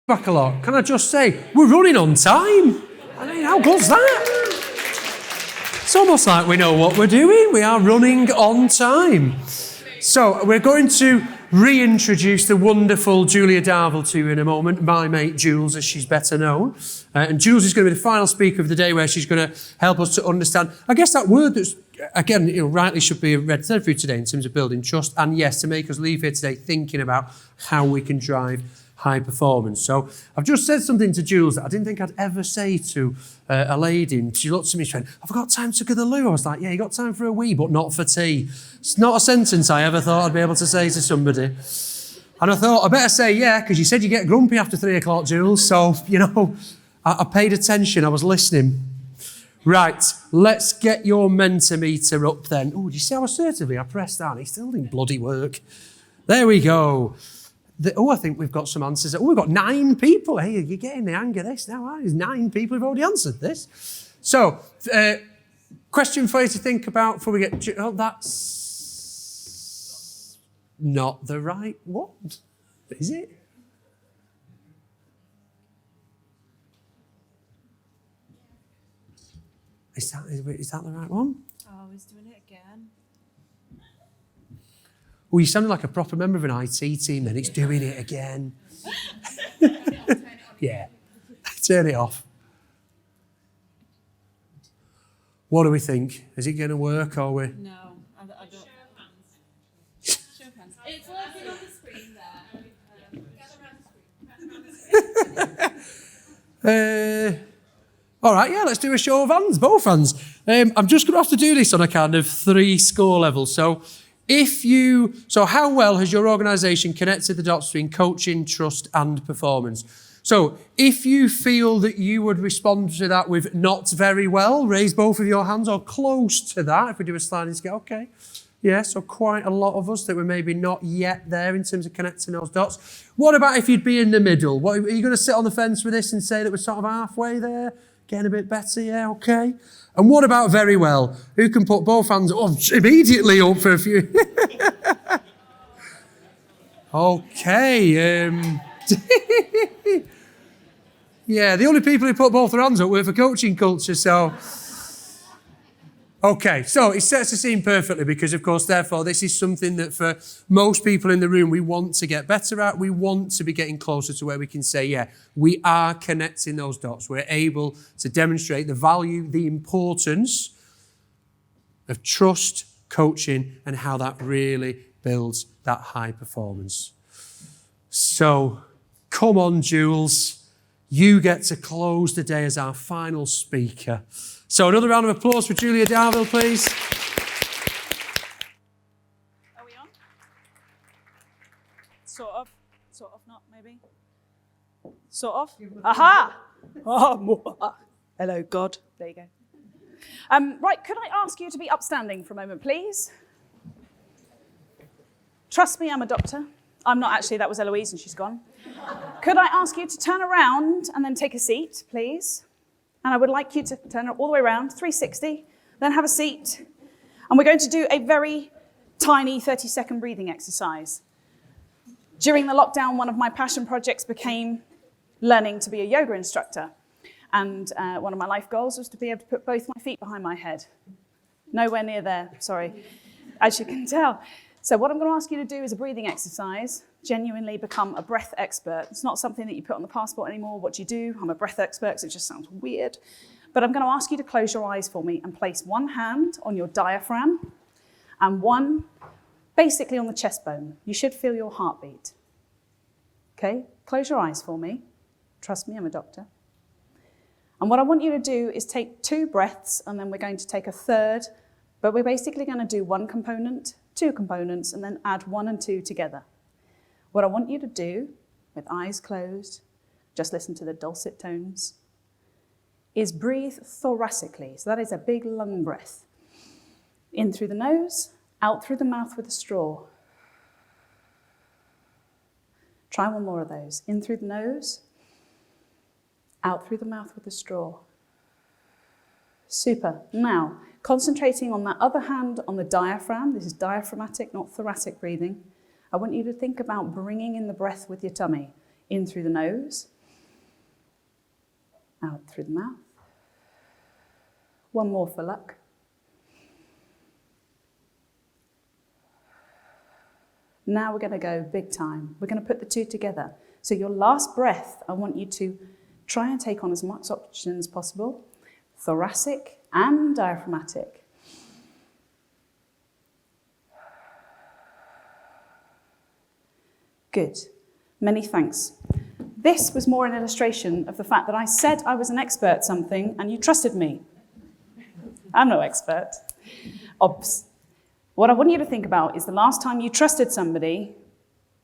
back a lot. Can I just say, we're running on time. I mean, how good's that? It's almost like we know what we're doing. We are running on time. So we're going to reintroduce the wonderful Julia Darvill to you in a moment, my mate Jules, as she's better known. And Jules is going to be the final speaker of the day, where she's going to help us to understand, I guess, that word that's, again, rightly should be a red thread for you today in terms of building trust, and yes, to make us leave here today thinking about how we can drive high performance. So I've just said something to Jules that I didn't think I'd ever say to a lady, and she looked at me and she went, "I've got time to go to the loo." I was like, "Yeah, you got time for a wee, but not for tea." It's not a sentence I ever thought I'd be able to say to somebody. And I thought, I better say yeah, because you said you get grumpy after 3 o'clock, Jules. So, I paid attention, I was listening. Right, let's get your Mentimeter up then. Oh, do you see how assertively I pressed that? It still didn't bloody work. There we go. I think we've got some answers. Oh, we've got 9 people. Hey, you're getting the hang of this now, aren't you? There's 9 people who've already answered this. So, question for you to think about before we get... Oh, that's not the right one, is it? Is that the right one? Oh, he's doing it again. Oh, you sounded like a proper member of an IT team then. It's doing it again. Yeah. Turn it off. What do we think? Is it going to work, or we... No, I don't. Show hands. It's working on the screen there. All right, yeah, let's do a show of hands, both hands. I'm just going to have to do this on a kind of 3 score level. So how well has your organisation connected the dots between coaching, trust and performance? So if you feel that you would respond to that with not very well, raise both of your hands, or close to that. If we do a sliding scale, okay. Yeah, so quite a lot of us that were maybe not yet there in terms of connecting those dots. What about if you'd be in the middle? Are you going to sit on the fence with this and say that we're sort of halfway there? Getting a bit better, yeah, okay. And what about very well? Who can put both hands immediately up for a few? Okay. Yeah, the only people who put both their hands up were for coaching culture, so... Okay, so it sets the scene perfectly because, of course, therefore, this is something that for most people in the room we want to get better at. We want to be getting closer to where we can say, yeah, we are connecting those dots. We're able to demonstrate the value, the importance of trust, coaching, and how that really builds that high performance. So, come on, Jules. You get to close the day as our final speaker. So another round of applause for Julia Darvill, please. Are we on? Sort of not, maybe. Sort of. Aha! Oh, hello, God. There you go. Right, could I ask you to be upstanding for a moment, please? Trust me, I'm a doctor. I'm not actually, that was Eloise and she's gone. Could I ask you to turn around and then take a seat, please? And I would like you to turn it all the way around, 360, then have a seat. And we're going to do a very tiny 30-second breathing exercise. During the lockdown, one of my passion projects became learning to be a yoga instructor. And one of my life goals was to be able to put both my feet behind my head. Nowhere near there, sorry, as you can tell. So what I'm going to ask you to do is a breathing exercise. Genuinely become a breath expert. It's not something that you put on the passport anymore. What do you do? I'm a breath expert, because it just sounds weird. But I'm going to ask you to close your eyes for me and place one hand on your diaphragm and one basically on the chest bone. You should feel your heartbeat. Okay? Close your eyes for me. Trust me, I'm a doctor. And what I want you to do is take 2 breaths, and then we're going to take a third, but we're basically going to do 1 component, 2 components, and then add 1 and 2 together. What I want you to do, with eyes closed, just listen to the dulcet tones, is breathe thoracically. So that is a big lung breath. In through the nose, out through the mouth with a straw. Try 1 more of those. In through the nose, out through the mouth with a straw. Super. Now, concentrating on that other hand on the diaphragm, this is diaphragmatic, not thoracic breathing. I want you to think about bringing in the breath with your tummy, in through the nose, Out through the mouth. One more for luck. Now we're going to go big time. We're going to put the two together. So your last breath, I want you to try and take on as much oxygen as possible, thoracic and diaphragmatic. Good. Many thanks. This was more an illustration of the fact that I said I was an expert at something and you trusted me. I'm no expert. Obs. What I want you to think about is the last time you trusted somebody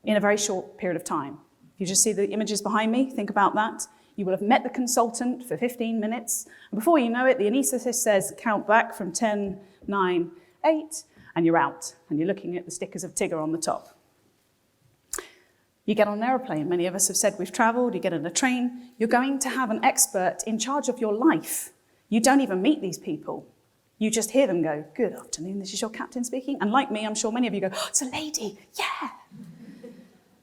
in a very short period of time. If you just see the images behind me, think about that. You will have met the consultant for 15 minutes. And before you know it, the anaesthetist says, count back from 10, 9, 8, and you're out. And you're looking at the stickers of Tigger on the top. You get on an aeroplane. Many of us have said we've traveled. You get on a train. You're going to have an expert in charge of your life. You don't even meet these people. You just hear them go, good afternoon, this is your captain speaking. And like me, I'm sure many of you go, oh, it's a lady, yeah.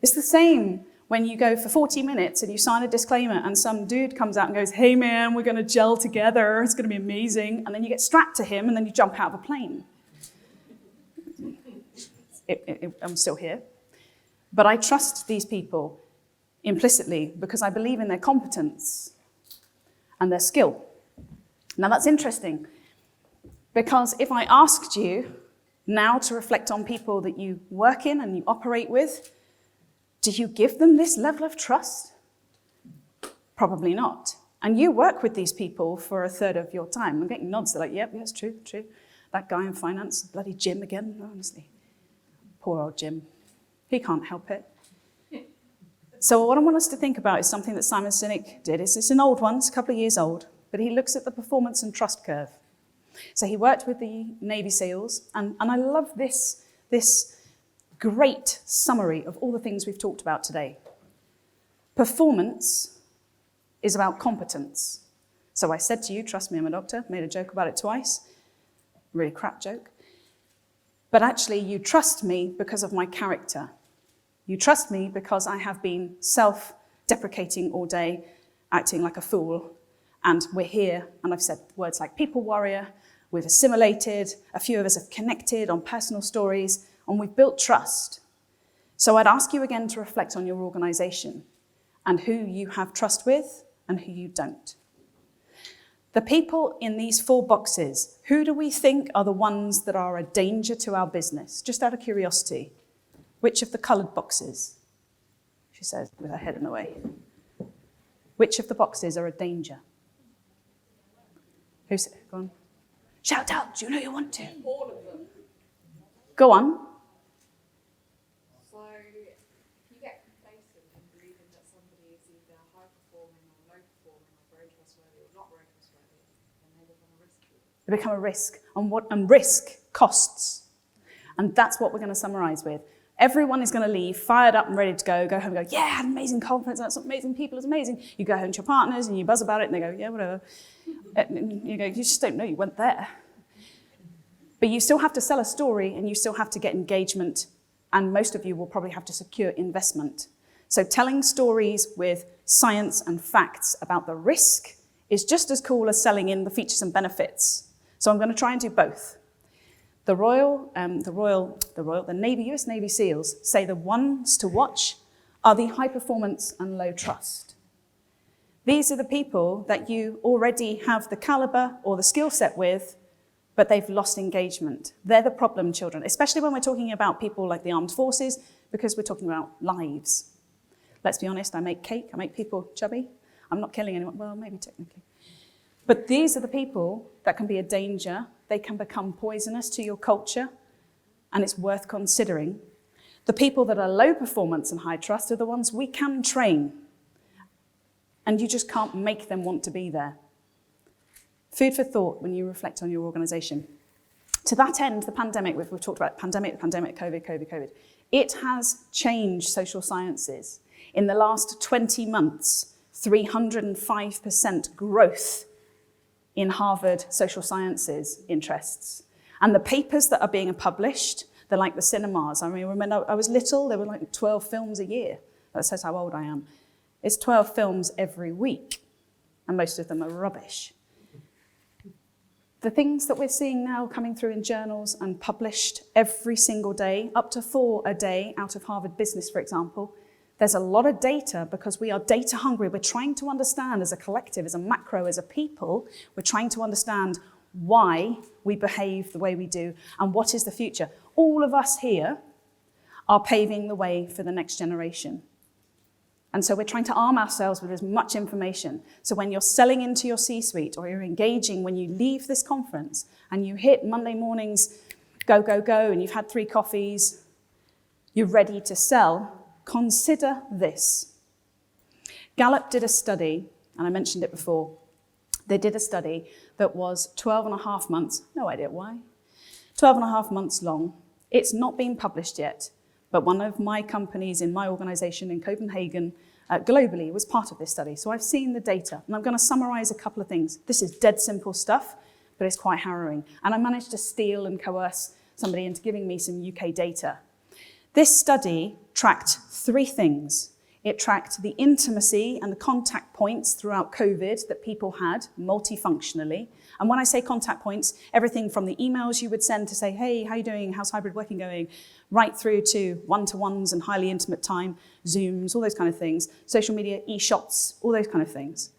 It's the same when you go for 40 minutes and you sign a disclaimer and some dude comes out and goes, hey man, we're going to gel together, it's going to be amazing. And then you get strapped to him and then you jump out of a plane. I'm still here. But I trust these people implicitly because I believe in their competence and their skill. Now that's interesting because if I asked you now to reflect on people that you work in and you operate with, do you give them this level of trust? Probably not. And you work with these people for a third of your time. I'm getting nods. They're like, yep, yes, true. That guy in finance, bloody Jim again, honestly. Poor old Jim. He can't help it. So what I want us to think about is something that Simon Sinek did. It's an old one, it's a couple of years old, but he looks at the performance and trust curve. So he worked with the Navy SEALs, and I love this great summary of all the things we've talked about today. Performance is about competence. So I said to you, trust me, I'm a doctor, made a joke about it twice, really crap joke. But actually, you trust me because of my character. You trust me because I have been self-deprecating all day, acting like a fool, and we're here, and I've said words like people warrior, we've assimilated, a few of us have connected on personal stories, and we've built trust. So I'd ask you again to reflect on your organization and who you have trust with and who you don't. The people in these 4 boxes, who do we think are the ones that are a danger to our business? Just out of curiosity, which of the coloured boxes? She says, with her head in the way. Which of the boxes are a danger? Who's it? Go on. Shout out, do you know you want to? All of them. Go on. So if you get complacent in believing that somebody is either high performing or low performing or very trustworthy or not very trustworthy, then they become a risk. They become a risk. And risk costs. And that's what we're going to summarise with. Everyone is going to leave fired up and ready to go home and go, yeah, I had an amazing conference, that's amazing, people, it's amazing. You go home to your partners and you buzz about it and they go, yeah, whatever. And you go, you just don't know, you went there. But you still have to sell a story and you still have to get engagement, and most of you will probably have to secure investment. So telling stories with science and facts about the risk is just as cool as selling in the features and benefits. So I'm going to try and do both. The US Navy SEALs say the ones to watch are the high performance and low trust. These are the people that you already have the caliber or the skill set with, but they've lost engagement. They're the problem children, especially when we're talking about people like the armed forces, because we're talking about lives. Let's be honest, I make cake, I make people chubby. I'm not killing anyone, well, maybe technically. But these are the people that can be a danger. They can become poisonous to your culture, and it's worth considering. The people that are low performance and high trust are the ones we can train, and you just can't make them want to be there. Food for thought when you reflect on your organization. To that end, the pandemic, we've talked about pandemic, COVID. It has changed social sciences. In the last 20 months, 305% growth in Harvard social sciences interests. And the papers that are being published, they're like the cinemas. I mean, when I was little, there were like 12 films a year. That says how old I am. It's 12 films every week. and most of them are rubbish. The things that we're seeing now coming through in journals and published every single day, up to 4 a day out of Harvard Business, for example, there's a lot of data because we are data hungry. We're trying to understand as a collective, as a macro, as a people, we're trying to understand why we behave the way we do and what is the future. All of us here are paving the way for the next generation. And so we're trying to arm ourselves with as much information. So when you're selling into your C-suite or you're engaging when you leave this conference and you hit Monday mornings, go, go, go, and you've had 3 coffees, you're ready to sell, consider this. Gallup did a study, and I mentioned it before. They did a study that was 12 and a half months, no idea why, 12 and a half months long. It's not been published yet. But one of my companies in my organization in Copenhagen, globally, was part of this study. So I've seen the data, and I'm going to summarize a couple of things. This is dead simple stuff, but it's quite harrowing. And I managed to steal and coerce somebody into giving me some UK data. This study tracked 3 things. It tracked the intimacy and the contact points throughout COVID that people had multifunctionally. And when I say contact points, everything from the emails you would send to say, hey, how you doing? How's hybrid working going? Right through to one-to-ones and highly intimate time, Zooms, all those kind of things, social media, e-shots, all those kind of things.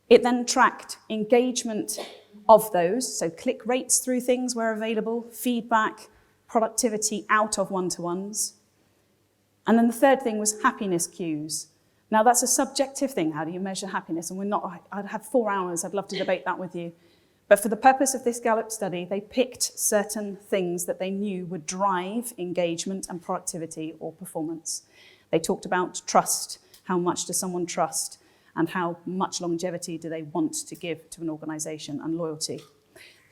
It then tracked engagement of those, so click rates through things where available, feedback, productivity out of one-to-ones. And then the third thing was happiness cues. Now that's a subjective thing. How do you measure happiness? And I'd have 4 hours. I'd love to debate that with you. But for the purpose of this Gallup study, they picked certain things that they knew would drive engagement and productivity or performance. They talked about trust. How much does someone trust? And how much longevity do they want to give to an organization, and loyalty.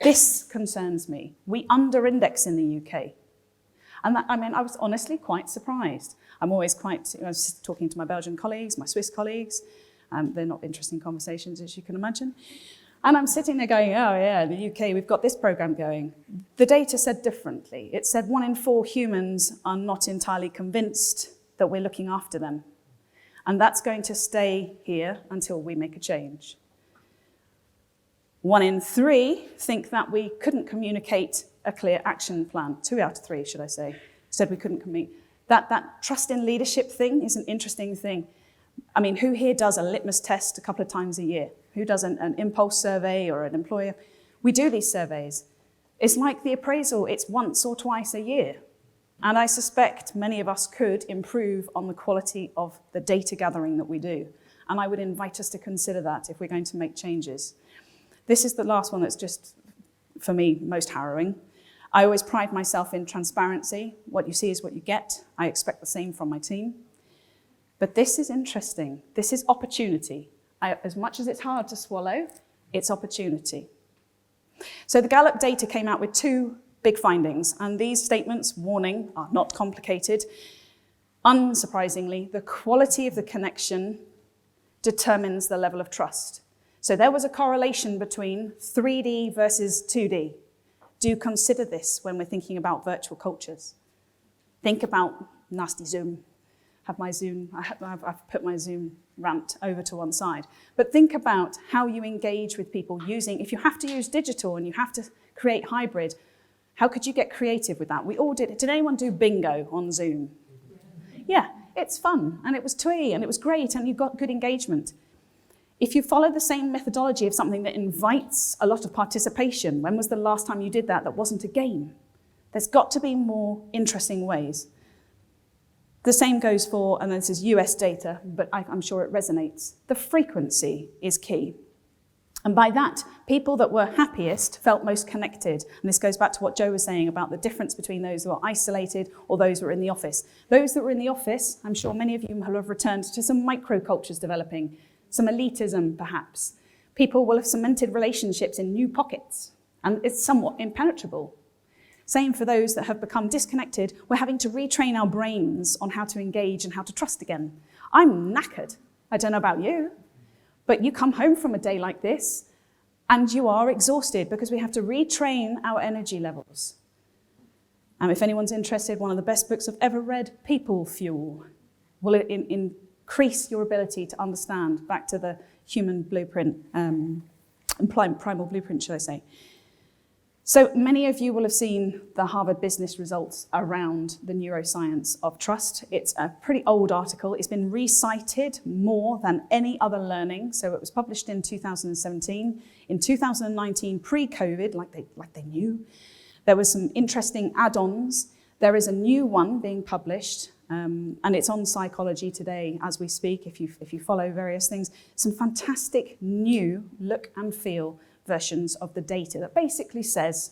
This concerns me. We under-index in the UK. And that, I was honestly quite surprised. I was talking to my Belgian colleagues, my Swiss colleagues. They're not interesting conversations, as you can imagine. And I'm sitting there going, oh yeah, the UK, we've got this program going. The data said differently. It said 1 in 4 humans are not entirely convinced that we're looking after them. And that's going to stay here until we make a change. 1 in 3 think that we couldn't communicate a clear action plan. 2 out of 3, should I say, said we couldn't communicate. That trust in leadership thing is an interesting thing. I mean, who here does a litmus test a couple of times a year? Who does an impulse survey or an employer? We do these surveys. It's like the appraisal, it's once or twice a year. And I suspect many of us could improve on the quality of the data gathering that we do. And I would invite us to consider that if we're going to make changes. This is the last one that's just, for me, most harrowing. I always pride myself in transparency. What you see is what you get. I expect the same from my team. But this is interesting. This is opportunity. As much as it's hard to swallow, it's opportunity. So the Gallup data came out with 2 big findings, and these statements, warning, are not complicated. Unsurprisingly, the quality of the connection determines the level of trust. So there was a correlation between 3D versus 2D. Do consider this when we're thinking about virtual cultures. Think about nasty Zoom. I've put my Zoom rant over to one side. But think about how you engage with people using, if you have to use digital and you have to create hybrid, how could you get creative with that? We all did. Did anyone do bingo on Zoom? Yeah, it's fun, and it was twee, and it was great, and you got good engagement. If you follow the same methodology of something that invites a lot of participation, when was the last time you did that wasn't a game? There's got to be more interesting ways. The same goes for, and this is US data, but I'm sure it resonates. The frequency is key. And by that, people that were happiest felt most connected. And this goes back to what Joe was saying about the difference between those who are isolated or those who are in the office. Those that were in the office, I'm sure many of you will have returned to some microcultures developing, some elitism perhaps. People will have cemented relationships in new pockets, and it's somewhat impenetrable. Same for those that have become disconnected. We're having to retrain our brains on how to engage and how to trust again. I'm knackered. I don't know about you, but you come home from a day like this and you are exhausted because we have to retrain our energy levels. And if anyone's interested, one of the best books I've ever read, People Fuel, will increase your ability to understand, back to the human blueprint, primal blueprint, should I say. So many of you will have seen the Harvard Business results around the neuroscience of trust. It's a pretty old article. It's been recited more than any other learning. So it was published in 2017. In 2019, pre-COVID, like they knew, there was some interesting add-ons. There is a new one being published, and it's on Psychology Today as we speak, if you follow various things. Some fantastic new look and feel versions of the data that basically says,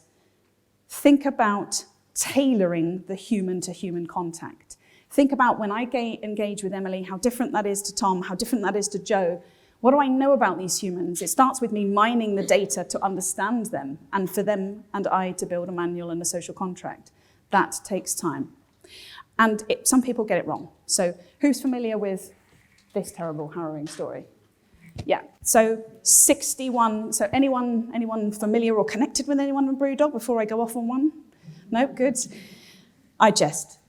think about tailoring the human-to-human contact. Think about when I engage with Emily, how different that is to Tom, how different that is to Joe. What do I know about these humans? It starts with me mining the data to understand them, and for them and I to build a manual and a social contract. That takes time. And some people get it wrong. So who's familiar with this terrible, harrowing story? Yeah, so 61, so anyone familiar or connected with anyone with Brewdog before I go off on one? No, good. I jest.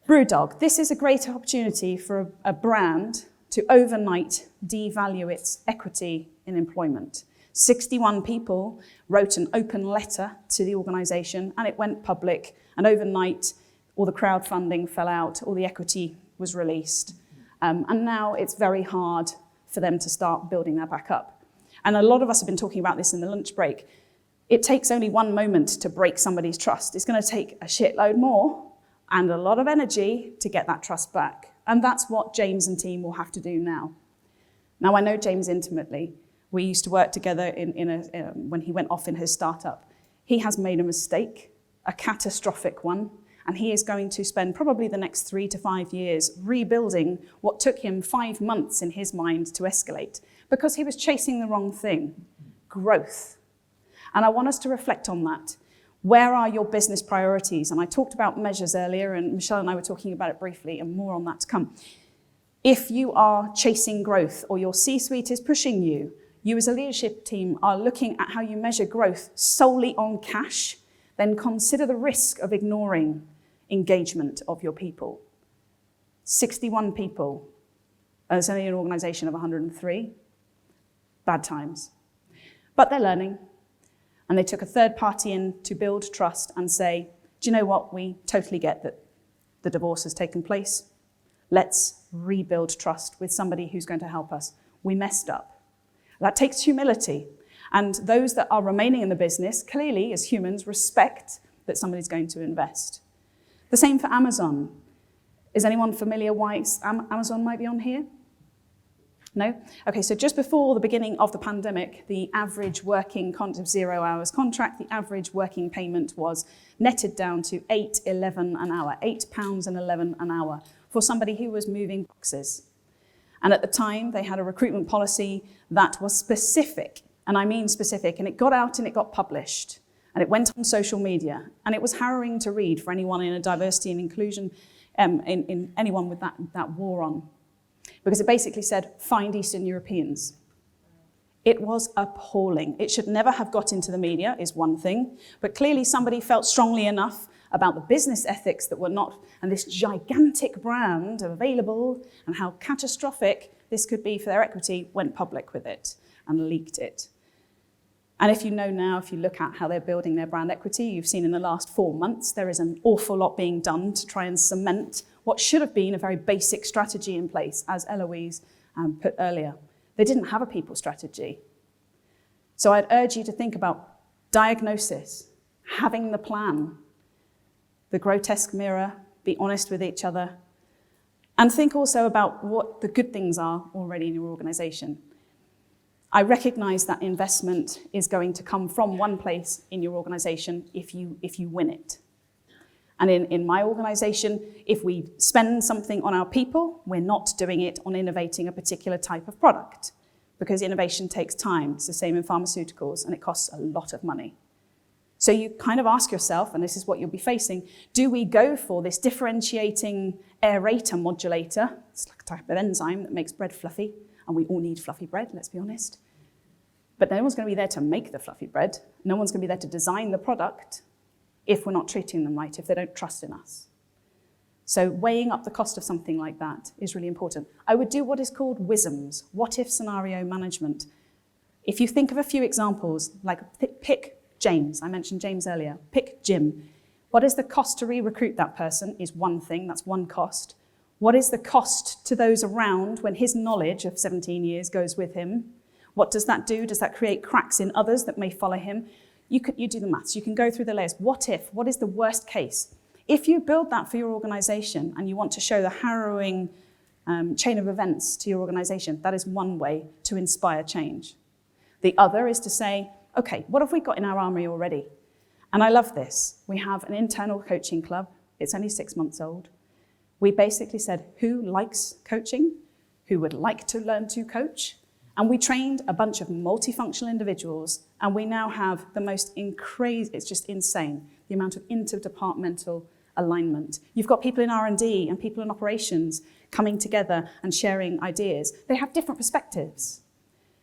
Brewdog, this is a great opportunity for a brand to overnight devalue its equity in employment. 61 people wrote an open letter to the organization and it went public, and overnight all the crowdfunding fell out, all the equity was released. And now it's very hard for them to start building that back up. And a lot of us have been talking about this in the lunch break. It takes only one moment to break somebody's trust. It's going to take a shitload more and a lot of energy to get that trust back. And that's what James and team will have to do now. Now, I know James intimately. We used to work together when he went off in his startup. He has made a mistake, a catastrophic one, and he is going to spend probably the next 3 to 5 years rebuilding what took him 5 months in his mind to escalate, because he was chasing the wrong thing, growth. And I want us to reflect on that. Where are your business priorities? And I talked about measures earlier, and Michelle and I were talking about it briefly, and more on that to come. If you are chasing growth, or your C-suite is pushing you, you as a leadership team are looking at how you measure growth solely on cash, then consider the risk of ignoring engagement of your people. 61 people, it's only an organization of 103, bad times. But they're learning, and they took a third party in to build trust and say, do you know what, we totally get that the divorce has taken place. Let's rebuild trust with somebody who's going to help us. We messed up. That takes humility. And those that are remaining in the business, clearly, as humans, respect that somebody's going to invest. The same for Amazon. Is anyone familiar why Amazon might be on here? No? Okay, so just before the beginning of the pandemic, the average working 0 hours contract, the average working payment was netted down to £8.11 an hour, £8.11 an hour for somebody who was moving boxes. And at the time, they had a recruitment policy that was specific, and I mean specific, and it got out and it got published, and it went on social media, and it was harrowing to read for anyone in a diversity and inclusion, in anyone with that war on. Because it basically said, find Eastern Europeans. It was appalling. It should never have got into the media, is one thing, but clearly somebody felt strongly enough about the business ethics that were not, and this gigantic brand available, and how catastrophic this could be for their equity, went public with it and leaked it. And if you know now, if you look at how they're building their brand equity, you've seen in the last 4 months, there is an awful lot being done to try and cement what should have been a very basic strategy in place, as Eloise put earlier. They didn't have a people strategy. So I'd urge you to think about diagnosis, having the plan, the grotesque mirror, be honest with each other, and think also about what the good things are already in your organization. I recognize that investment is going to come from one place in your organization if you win it. And in my organization, if we spend something on our people, we're not doing it on innovating a particular type of product, because innovation takes time. It's the same in pharmaceuticals, and it costs a lot of money. So you kind of ask yourself, and this is what you'll be facing, do we go for this differentiating aerator modulator? It's like a type of enzyme that makes bread fluffy, and we all need fluffy bread, let's be honest. But no one's going to be there to make the fluffy bread. No one's going to be there to design the product if we're not treating them right, if they don't trust in us. So weighing up the cost of something like that is really important. I would do what is called WISMs, what-if scenario management. If you think of a few examples, like pick James, I mentioned James earlier, pick Jim. What is the cost to re-recruit that person is one thing, that's one cost. What is the cost to those around when his knowledge of 17 years goes with him? What does that do? Does that create cracks in others that may follow him? You do the maths, you can go through the layers. What is the worst case? If you build that for your organization and you want to show the harrowing chain of events to your organization, that is one way to inspire change. The other is to say, okay, what have we got in our armory already? And I love this. We have an internal coaching club. It's only 6 months old. We basically said, who likes coaching? Who would like to learn to coach? And we trained a bunch of multifunctional individuals, and we now have the most it's just insane, the amount of interdepartmental alignment. You've got people in R&D and people in operations coming together and sharing ideas. They have different perspectives.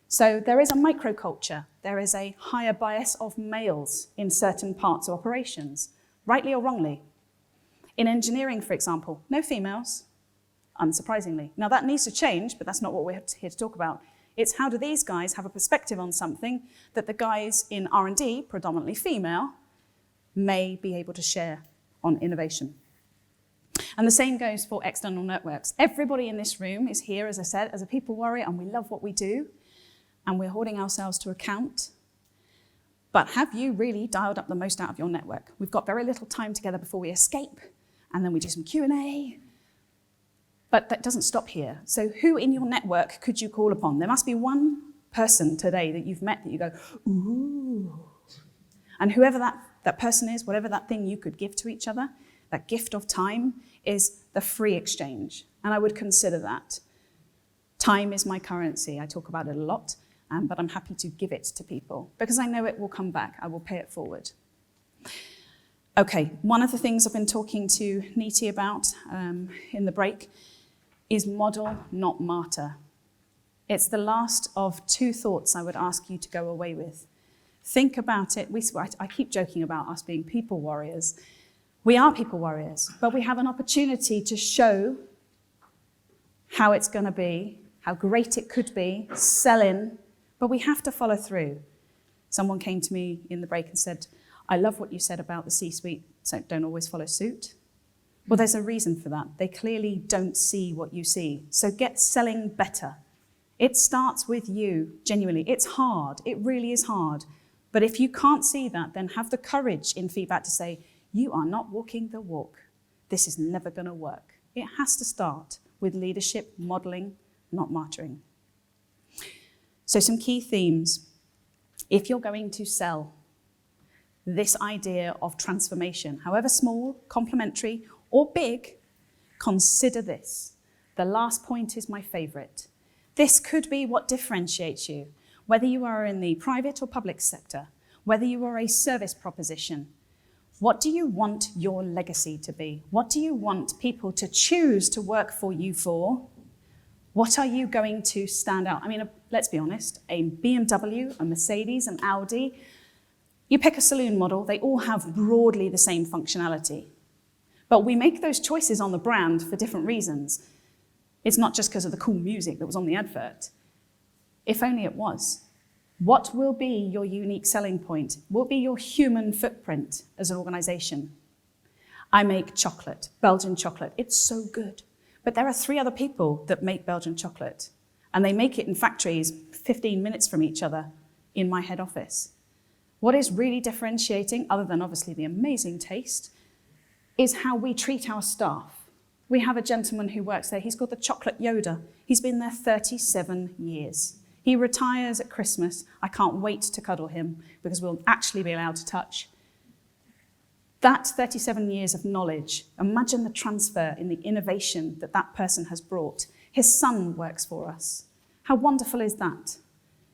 So there is a microculture. There is a higher bias of males in certain parts of operations, rightly or wrongly. In engineering, for example, no females, unsurprisingly. Now that needs to change, but that's not what we're here to talk about. It's how do these guys have a perspective on something that the guys in R&D, predominantly female, may be able to share on innovation. And the same goes for external networks. Everybody in this room is here, as I said, as a people warrior, and we love what we do, and we're holding ourselves to account. But have you really dialed up the most out of your network? We've got very little time together before we escape, and then we do some Q&A. But that doesn't stop here. So who in your network could you call upon? There must be one person today that you've met that you go, ooh. And whoever that person is, whatever that thing you could give to each other, that gift of time, is the free exchange. And I would consider that. Time is my currency. I talk about it a lot, but I'm happy to give it to people because I know it will come back. I will pay it forward. Okay, one of the things I've been talking to Neeti about in the break is model, not martyr. It's the last of two thoughts I would ask you to go away with. Think about it. I keep joking about us being people warriors. We are people warriors, but we have an opportunity to show how it's going to be, how great it could be, sell in, but we have to follow through. Someone came to me in the break and said, I love what you said about the C-suite, so don't always follow suit. Well, there's a reason for that. They clearly don't see what you see. So get selling better. It starts with you, genuinely. It's hard. It really is hard. But if you can't see that, then have the courage in feedback to say, you are not walking the walk. This is never going to work. It has to start with leadership, modeling, not martyring. So some key themes. If you're going to sell this idea of transformation, however small, complementary, or big, consider this. The last point is my favorite. This could be what differentiates you, whether you are in the private or public sector, whether you are a service proposition. What do you want your legacy to be? What do you want people to choose to work for you for? What are you going to stand out? I mean, let's be honest, a BMW, a Mercedes, an Audi, you pick a saloon model, they all have broadly the same functionality. But we make those choices on the brand for different reasons. It's not just because of the cool music that was on the advert. If only it was. What will be your unique selling point? What will be your human footprint as an organization? I make chocolate, Belgian chocolate. It's so good. But there are 3 other people that make Belgian chocolate, and they make it in factories 15 minutes from each other in my head office. What is really differentiating, other than obviously the amazing taste, is how we treat our staff. We have a gentleman who works there. He's called the Chocolate Yoda. He's been there 37 years. He retires at Christmas. I can't wait to cuddle him because we'll actually be allowed to touch. That 37 years of knowledge, imagine the transfer in the innovation that that person has brought. His son works for us. How wonderful is that?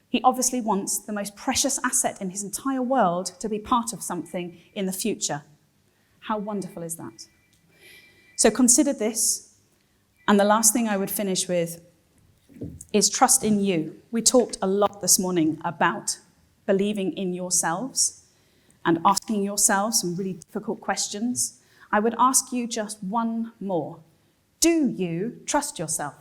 He obviously wants the most precious asset in his entire world to be part of something in the future. How wonderful is that? So consider this. And the last thing I would finish with is trust in you. We talked a lot this morning about believing in yourselves and asking yourselves some really difficult questions. I would ask you just one more. Do you trust yourself?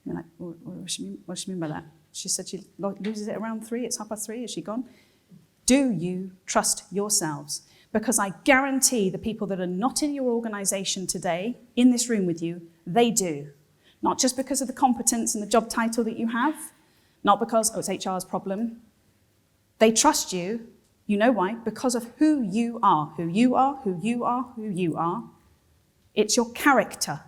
You're like, what does she mean by that? She said she loses it around 3, it's 3:30, is she gone? Do you trust yourselves? Because I guarantee the people that are not in your organization today, in this room with you, they do. Not just because of the competence and the job title that you have, not because, it's HR's problem. They trust you. You know why? Because of who you are, who you are, who you are, who you are. It's your character.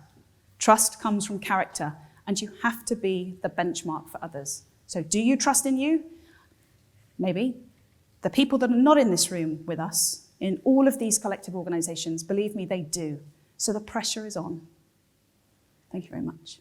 Trust comes from character, and you have to be the benchmark for others. So do you trust in you? Maybe. The people that are not in this room with us, in all of these collective organizations, believe me, they do. So the pressure is on. Thank you very much.